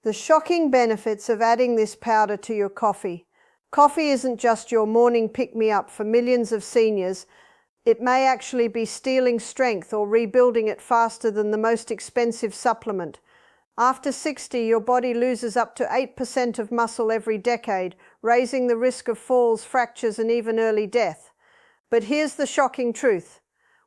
The shocking benefits of adding this powder to your coffee. Coffee isn't just your morning pick-me-up for millions of seniors. It may actually be stealing strength or rebuilding it faster than the most expensive supplement. After 60, your body loses up to 8% of muscle every decade, raising the risk of falls, fractures, and even early death. But here's the shocking truth.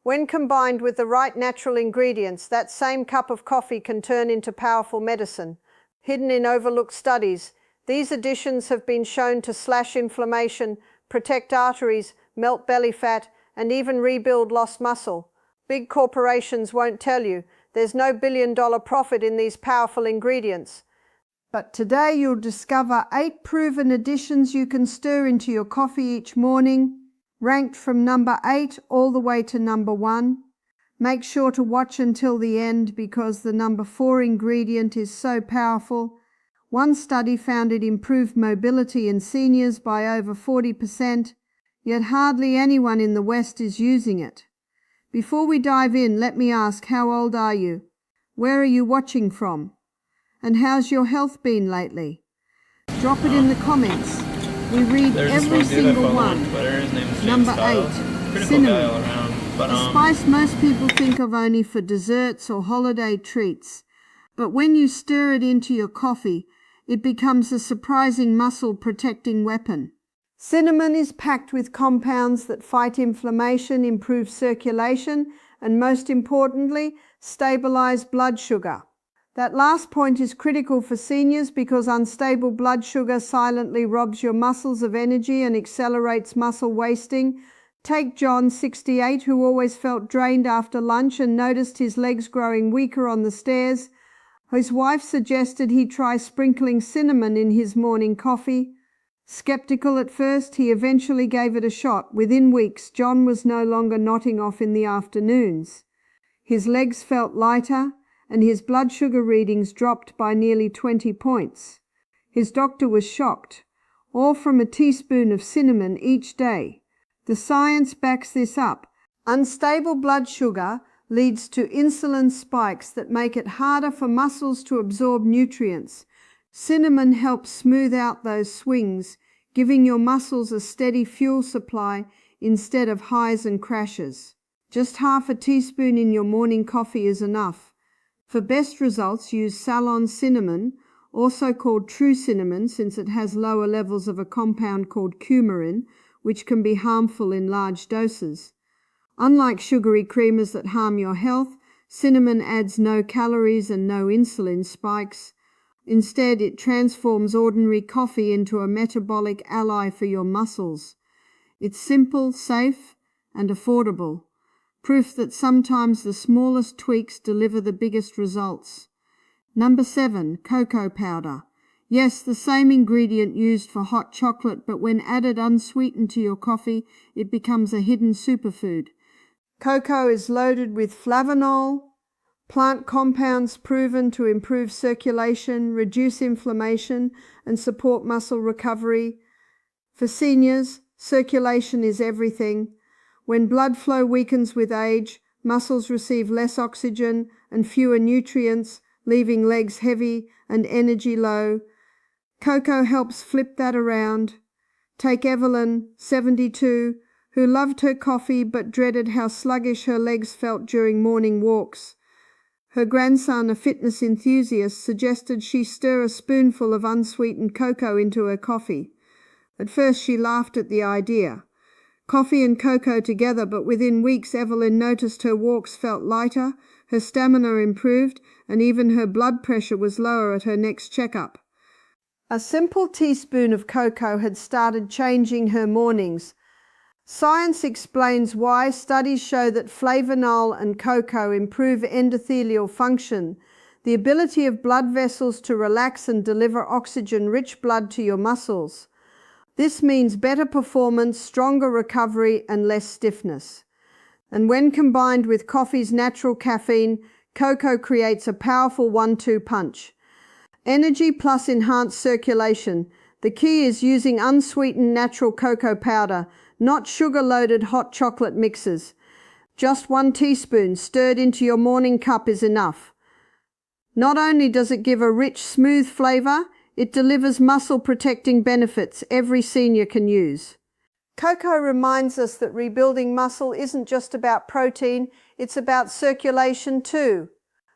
When combined with the right natural ingredients, that same cup of coffee can turn into powerful medicine. Hidden in overlooked studies, these additions have been shown to slash inflammation, protect arteries, melt belly fat, and even rebuild lost muscle. Big corporations won't tell you. There's no billion-dollar profit in these powerful ingredients. But today you'll discover 8 proven additions you can stir into your coffee each morning, ranked from number 8 all the way to number 1. Make sure to watch until the end because the number 4 ingredient is so powerful. One study found it improved mobility in seniors by over 40%, yet hardly anyone in the West is using it. Before we dive in, let me ask, how old are you? Where are you watching from? And how's your health been lately? Drop it in the comments. We read every single one. Number 8, cinnamon. A spice most people think of only for desserts or holiday treats. But when you stir it into your coffee, it becomes a surprising muscle-protecting weapon. Cinnamon is packed with compounds that fight inflammation, improve circulation, and most importantly, stabilize blood sugar. That last point is critical for seniors because unstable blood sugar silently robs your muscles of energy and accelerates muscle wasting. Take John, 68, who always felt drained after lunch and noticed his legs growing weaker on the stairs. His wife suggested he try sprinkling cinnamon in his morning coffee. Skeptical at first, he eventually gave it a shot. Within weeks, John was no longer nodding off in the afternoons. His legs felt lighter, and his blood sugar readings dropped by nearly 20 points. His doctor was shocked, all from a teaspoon of cinnamon each day. The science backs this up. Unstable blood sugar leads to insulin spikes that make it harder for muscles to absorb nutrients. Cinnamon helps smooth out those swings, giving your muscles a steady fuel supply instead of highs and crashes. Just half a teaspoon in your morning coffee is enough. For best results, use Ceylon cinnamon, also called true cinnamon since it has lower levels of a compound called coumarin, which can be harmful in large doses. Unlike sugary creamers that harm your health, cinnamon adds no calories and no insulin spikes. Instead, it transforms ordinary coffee into a metabolic ally for your muscles. It's simple, safe, and affordable. Proof that sometimes the smallest tweaks deliver the biggest results. Number 7, cocoa powder. Yes, the same ingredient used for hot chocolate, but when added unsweetened to your coffee, it becomes a hidden superfood. Cocoa is loaded with flavonol, plant compounds proven to improve circulation, reduce inflammation, and support muscle recovery. For seniors, circulation is everything. When blood flow weakens with age, muscles receive less oxygen and fewer nutrients, leaving legs heavy and energy low. Cocoa helps flip that around. Take Evelyn, 72, who loved her coffee but dreaded how sluggish her legs felt during morning walks. Her grandson, a fitness enthusiast, suggested she stir a spoonful of unsweetened cocoa into her coffee. At first she laughed at the idea. Coffee and cocoa together, but within weeks Evelyn noticed her walks felt lighter, her stamina improved, and even her blood pressure was lower at her next checkup. A simple teaspoon of cocoa had started changing her mornings. Science explains why. Studies show that flavonol and cocoa improve endothelial function, the ability of blood vessels to relax and deliver oxygen-rich blood to your muscles. This means better performance, stronger recovery, and less stiffness. And when combined with coffee's natural caffeine, cocoa creates a powerful 1-2 punch. Energy plus enhanced circulation. The key is using unsweetened natural cocoa powder, not sugar-loaded hot chocolate mixes. Just 1 teaspoon stirred into your morning cup is enough. Not only does it give a rich, smooth flavor, it delivers muscle-protecting benefits every senior can use. Cocoa reminds us that rebuilding muscle isn't just about protein, it's about circulation too.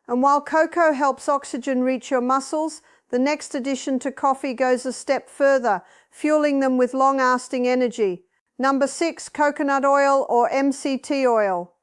And while cocoa helps oxygen reach your muscles, the next addition to coffee goes a step further, fueling them with long-lasting energy. Number 6, coconut oil or MCT oil.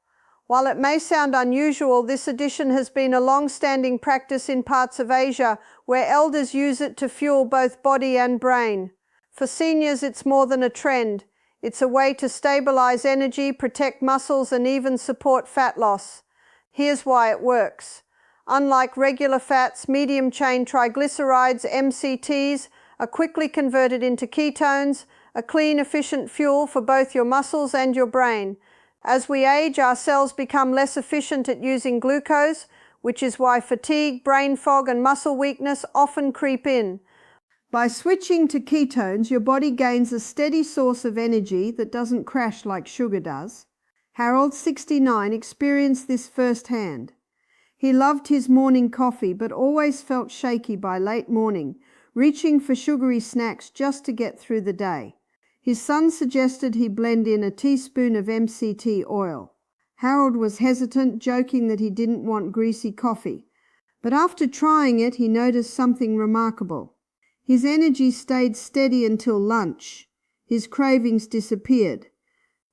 While it may sound unusual, this addition has been a long-standing practice in parts of Asia where elders use it to fuel both body and brain. For seniors, it's more than a trend. It's a way to stabilize energy, protect muscles, and even support fat loss. Here's why it works. Unlike regular fats, medium-chain triglycerides, MCTs, are quickly converted into ketones, a clean, efficient fuel for both your muscles and your brain. As we age, our cells become less efficient at using glucose, which is why fatigue, brain fog, and muscle weakness often creep in. By switching to ketones, your body gains a steady source of energy that doesn't crash like sugar does. Harold, 69, experienced this firsthand. He loved his morning coffee but always felt shaky by late morning, reaching for sugary snacks just to get through the day. His son suggested he blend in a teaspoon of MCT oil. Harold was hesitant, joking that he didn't want greasy coffee. But after trying it, he noticed something remarkable. His energy stayed steady until lunch. His cravings disappeared.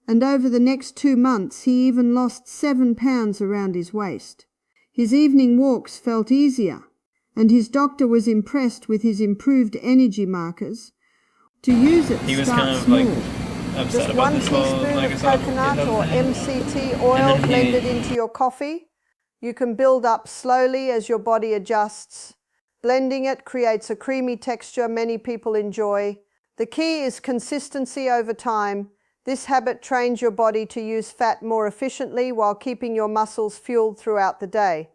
And over the next 2 months, he even lost 7 pounds around his waist. His evening walks felt easier, and his doctor was impressed with his improved energy markers. To use it, he was start kind of small. like upset Just about 1 this whole teaspoon of Microsoft coconut or GitHub MCT oil blended into your coffee. You can build up slowly as your body adjusts. Blending it creates a creamy texture many people enjoy. The key is consistency over time. This habit trains your body to use fat more efficiently while keeping your muscles fueled throughout the day.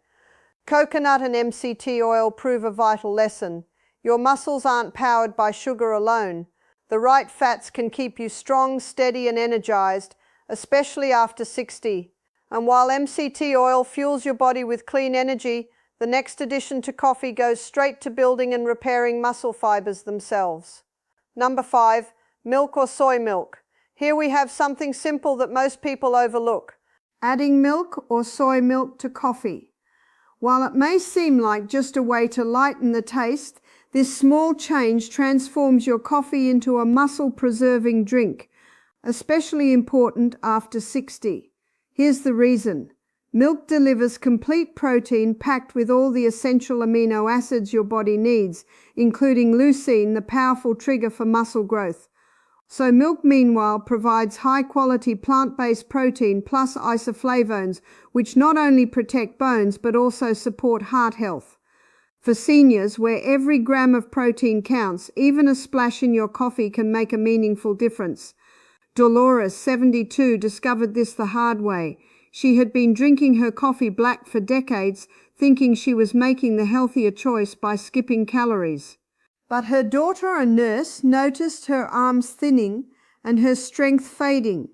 Coconut and MCT oil prove a vital lesson. Your muscles aren't powered by sugar alone. The right fats can keep you strong, steady, and energized, especially after 60. And while MCT oil fuels your body with clean energy, the next addition to coffee goes straight to building and repairing muscle fibers themselves. Number 5, milk or soy milk. Here we have something simple that most people overlook. Adding milk or soy milk to coffee. While it may seem like just a way to lighten the taste, this small change transforms your coffee into a muscle-preserving drink, especially important after 60. Here's the reason. Milk delivers complete protein packed with all the essential amino acids your body needs, including leucine, the powerful trigger for muscle growth. So milk, meanwhile, provides high-quality plant-based protein plus isoflavones, which not only protect bones but also support heart health. For seniors, where every gram of protein counts, even a splash in your coffee can make a meaningful difference. Dolores, 72, discovered this the hard way. She had been drinking her coffee black for decades, thinking she was making the healthier choice by skipping calories. But her daughter, a nurse, noticed her arms thinning and her strength fading.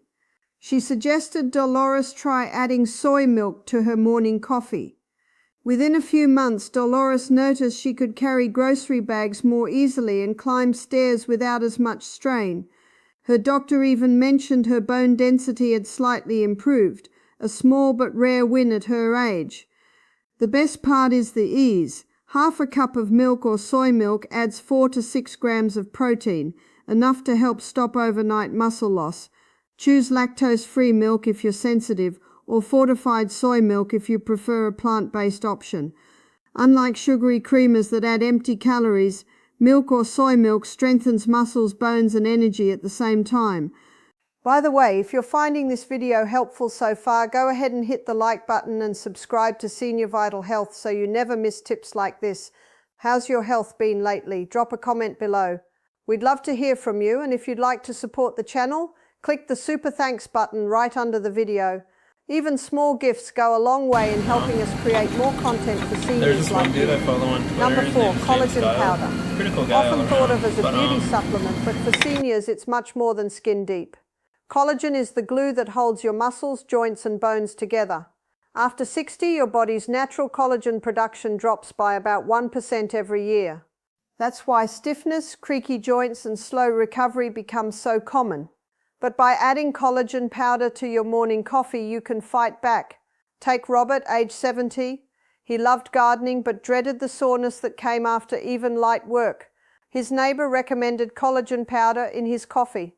She suggested Dolores try adding soy milk to her morning coffee. Within a few months, Dolores noticed she could carry grocery bags more easily and climb stairs without as much strain. Her doctor even mentioned her bone density had slightly improved, a small but rare win at her age. The best part is the ease. Half a cup of milk or soy milk adds 4 to 6 grams of protein, enough to help stop overnight muscle loss. Choose lactose-free milk if you're sensitive, or fortified soy milk if you prefer a plant-based option. Unlike sugary creamers that add empty calories, milk or soy milk strengthens muscles, bones, and energy at the same time. By the way, if you're finding this video helpful so far, go ahead and hit the like button and subscribe to Senior Vital Health so you never miss tips like this. How's your health been lately? Drop a comment below. We'd love to hear from you, and if you'd like to support the channel, click the Super Thanks button right under the video. Even small gifts go a long way in helping us create more content for seniors like you. Number 4, collagen powder. Often thought of as a beauty supplement, but for seniors it's much more than skin deep. Collagen is the glue that holds your muscles, joints, and bones together. After 60, your body's natural collagen production drops by about 1% every year. That's why stiffness, creaky joints, and slow recovery become so common. But by adding collagen powder to your morning coffee, you can fight back. Take Robert, age 70. He loved gardening but dreaded the soreness that came after even light work. His neighbor recommended collagen powder in his coffee.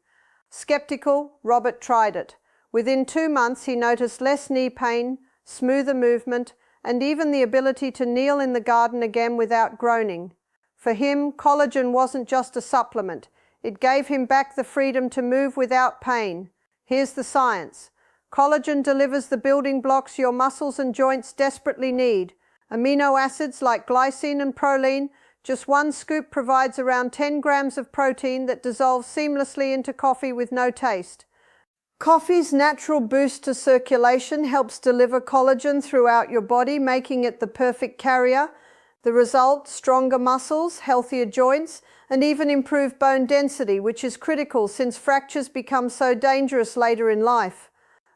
Skeptical, Robert tried it. Within 2 months, he noticed less knee pain, smoother movement, and even the ability to kneel in the garden again without groaning. For him, collagen wasn't just a supplement. It gave him back the freedom to move without pain. Here's the science. Collagen delivers the building blocks your muscles and joints desperately need. Amino acids like glycine and proline. Just 1 scoop provides around 10 grams of protein that dissolves seamlessly into coffee with no taste. Coffee's natural boost to circulation helps deliver collagen throughout your body, making it the perfect carrier. The result, stronger muscles, healthier joints, and even improved bone density, which is critical since fractures become so dangerous later in life.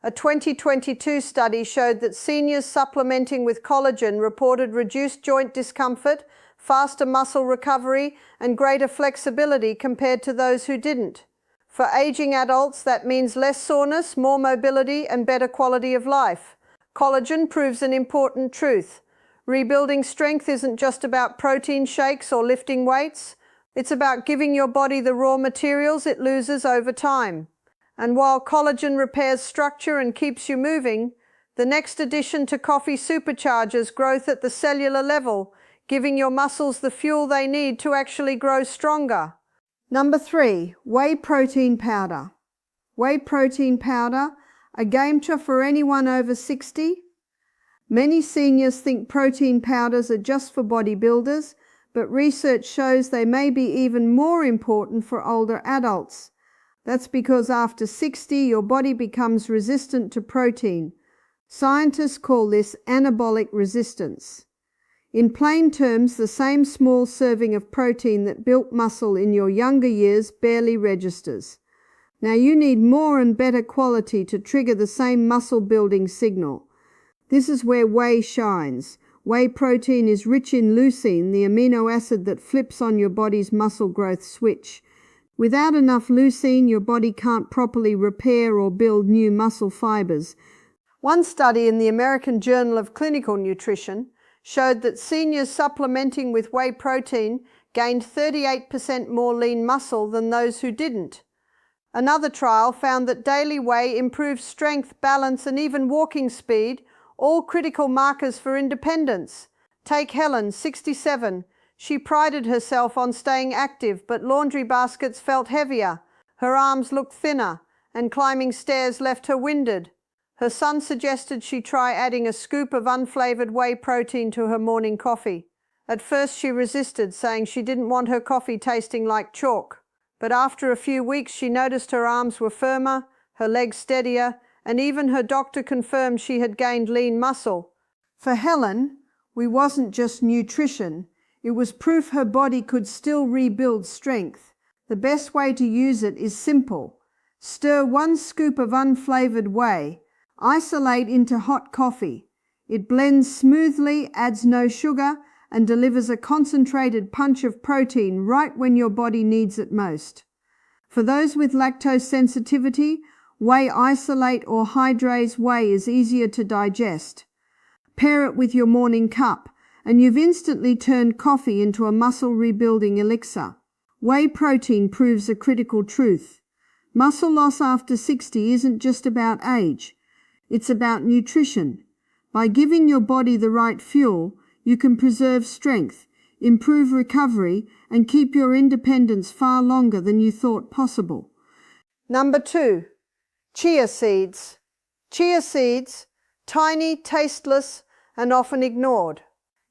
A 2022 study showed that seniors supplementing with collagen reported reduced joint discomfort, faster muscle recovery, and greater flexibility compared to those who didn't. For aging adults, that means less soreness, more mobility, and better quality of life. Collagen proves an important truth. Rebuilding strength isn't just about protein shakes or lifting weights. It's about giving your body the raw materials it loses over time. And while collagen repairs structure and keeps you moving, the next addition to coffee supercharges growth at the cellular level, giving your muscles the fuel they need to actually grow stronger. Number 3, whey protein powder. Whey protein powder, a game changer for anyone over 60. Many seniors think protein powders are just for bodybuilders, but research shows they may be even more important for older adults. That's because after 60, your body becomes resistant to protein. Scientists call this anabolic resistance. In plain terms, the same small serving of protein that built muscle in your younger years barely registers. Now you need more and better quality to trigger the same muscle-building signal. This is where whey shines. Whey protein is rich in leucine, the amino acid that flips on your body's muscle growth switch. Without enough leucine, your body can't properly repair or build new muscle fibers. One study in the American Journal of Clinical Nutrition showed that seniors supplementing with whey protein gained 38% more lean muscle than those who didn't. Another trial found that daily whey improved strength, balance, and even walking speed, all critical markers for independence. Take Helen, 67. She prided herself on staying active, but laundry baskets felt heavier, her arms looked thinner, and climbing stairs left her winded. Her son suggested she try adding a scoop of unflavored whey protein to her morning coffee. At first she resisted, saying she didn't want her coffee tasting like chalk. But after a few weeks she noticed her arms were firmer, her legs steadier, and even her doctor confirmed she had gained lean muscle. For Helen, we wasn't just nutrition, it was proof her body could still rebuild strength. The best way to use it is simple. Stir 1 scoop of unflavored whey. Isolate into hot coffee. It blends smoothly, adds no sugar, and delivers a concentrated punch of protein right when your body needs it most. For those with lactose sensitivity, whey isolate or hydrase whey is easier to digest. Pair it with your morning cup, and you've instantly turned coffee into a muscle rebuilding elixir. Whey protein proves a critical truth. Muscle loss after 60 isn't just about age. It's about nutrition. By giving your body the right fuel, you can preserve strength, improve recovery, and keep your independence far longer than you thought possible. Number 2, chia seeds. Chia seeds, tiny, tasteless, and often ignored.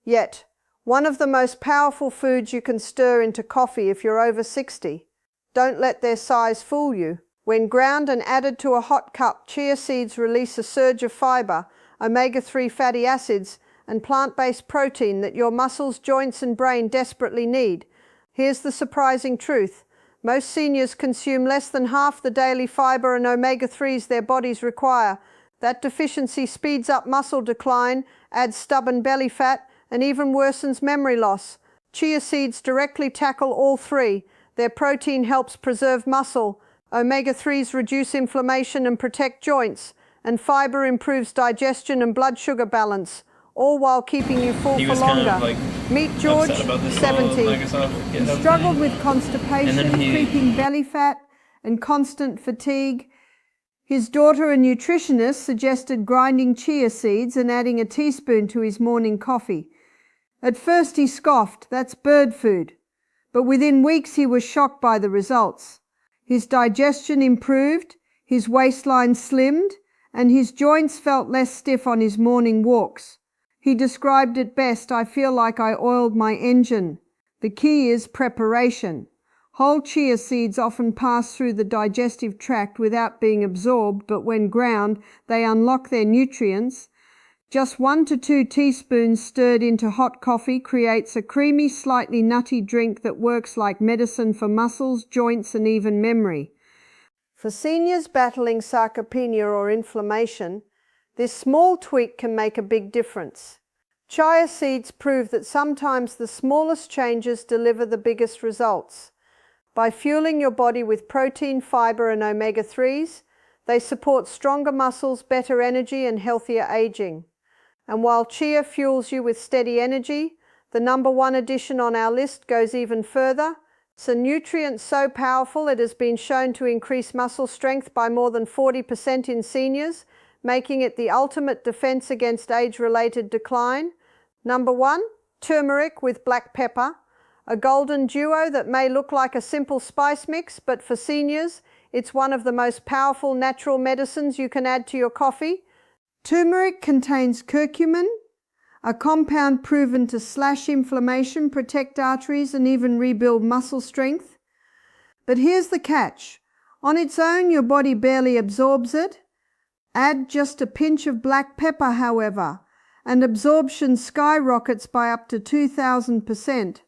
Yet, one of the most powerful foods you can stir into coffee if you're over 60. Don't let their size fool you. When ground and added to a hot cup, chia seeds release a surge of fiber, omega-3 fatty acids, and plant-based protein that your muscles, joints, and brain desperately need. Here's the surprising truth. Most seniors consume less than half the daily fiber and omega-3s their bodies require. That deficiency speeds up muscle decline, adds stubborn belly fat, and even worsens memory loss. Chia seeds directly tackle all three. Their protein helps preserve muscle, omega-3s reduce inflammation and protect joints, and fiber improves digestion and blood sugar balance, all while keeping you full for longer. Meet George, 70. He struggled with constipation, creeping belly fat, and constant fatigue. His daughter, a nutritionist, suggested grinding chia seeds and adding a teaspoon to his morning coffee. At first he scoffed, "That's bird food." But within weeks he was shocked by the results. His digestion improved, his waistline slimmed, and his joints felt less stiff on his morning walks. He described it best, "I feel like I oiled my engine." The key is preparation. Whole chia seeds often pass through the digestive tract without being absorbed, but when ground, they unlock their nutrients. Just 1 to 2 teaspoons stirred into hot coffee creates a creamy, slightly nutty drink that works like medicine for muscles, joints, and even memory. For seniors battling sarcopenia or inflammation, this small tweak can make a big difference. Chia seeds prove that sometimes the smallest changes deliver the biggest results. By fueling your body with protein, fiber, and omega-3s, they support stronger muscles, better energy, and healthier aging. And while chia fuels you with steady energy, the #1 addition on our list goes even further. It's a nutrient so powerful it has been shown to increase muscle strength by more than 40% in seniors, making it the ultimate defense against age-related decline. #1, turmeric with black pepper, a golden duo that may look like a simple spice mix, but for seniors, it's one of the most powerful natural medicines you can add to your coffee. Turmeric contains curcumin, a compound proven to slash inflammation, protect arteries, and even rebuild muscle strength. But here's the catch. On its own, your body barely absorbs it. Add just a pinch of black pepper, however, and absorption skyrockets by up to 2,000%.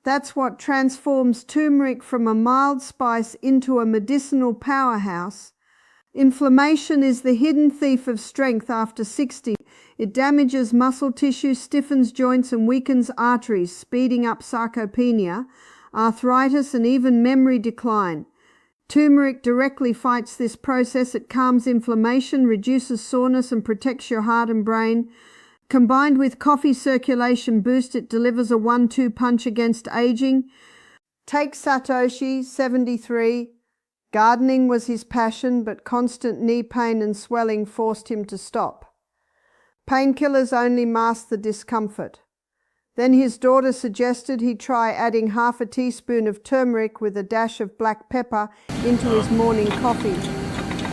That's what transforms turmeric from a mild spice into a medicinal powerhouse. Inflammation is the hidden thief of strength after 60. It damages muscle tissue, stiffens joints, and weakens arteries, speeding up sarcopenia, arthritis, and even memory decline. Turmeric directly fights this process. It calms inflammation, reduces soreness, and protects your heart and brain. Combined with coffee circulation boost, it delivers a 1-2 punch against aging. Take Satoshi, 73. Gardening was his passion, but constant knee pain and swelling forced him to stop. Painkillers only masked the discomfort. Then his daughter suggested he try adding half a teaspoon of turmeric with a dash of black pepper into his morning coffee.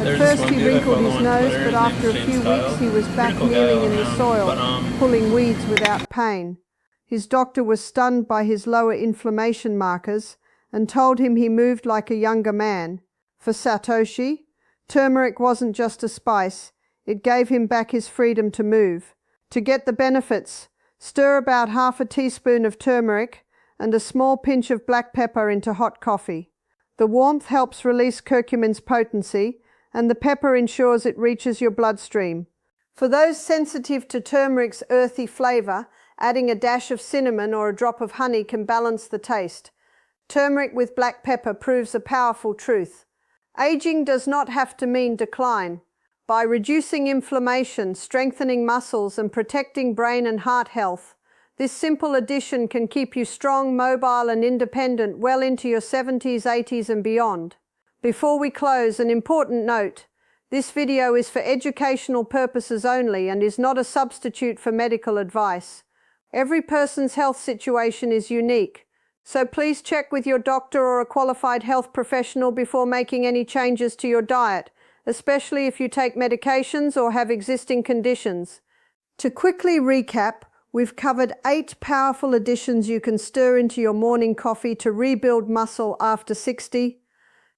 At first he wrinkled his nose, but after a few weeks he was back kneeling in the soil, pulling weeds without pain. His doctor was stunned by his lower inflammation markers and told him he moved like a younger man. For Satoshi, turmeric wasn't just a spice, it gave him back his freedom to move. To get the benefits, stir about half a teaspoon of turmeric and a small pinch of black pepper into hot coffee. The warmth helps release curcumin's potency, and the pepper ensures it reaches your bloodstream. For those sensitive to turmeric's earthy flavor, adding a dash of cinnamon or a drop of honey can balance the taste. Turmeric with black pepper proves a powerful truth. Aging does not have to mean decline. By reducing inflammation, strengthening muscles, and protecting brain and heart health, this simple addition can keep you strong, mobile, and independent well into your 70s, 80s, and beyond. Before we close, an important note. This video is for educational purposes only and is not a substitute for medical advice. Every person's health situation is unique, so please check with your doctor or a qualified health professional before making any changes to your diet, especially if you take medications or have existing conditions. To quickly recap, we've covered 8 powerful additions you can stir into your morning coffee to rebuild muscle after 60.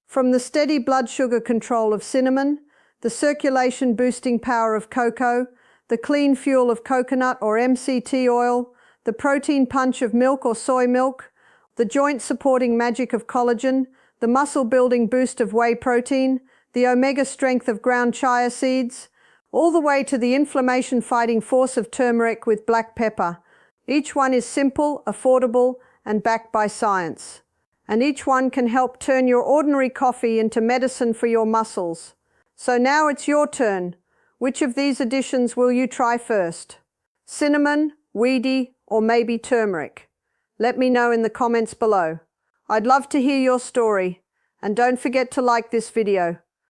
From the steady blood sugar control of cinnamon, the circulation boosting power of cocoa, the clean fuel of coconut or MCT oil, the protein punch of milk or soy milk, the joint supporting magic of collagen, the muscle building boost of whey protein, the omega strength of ground chia seeds, all the way to the inflammation-fighting force of turmeric with black pepper. Each one is simple, affordable, and backed by science. And each one can help turn your ordinary coffee into medicine for your muscles. So now it's your turn. Which of these additions will you try first? Cinnamon, weedy, or maybe turmeric? Let me know in the comments below. I'd love to hear your story. And don't forget to like this video.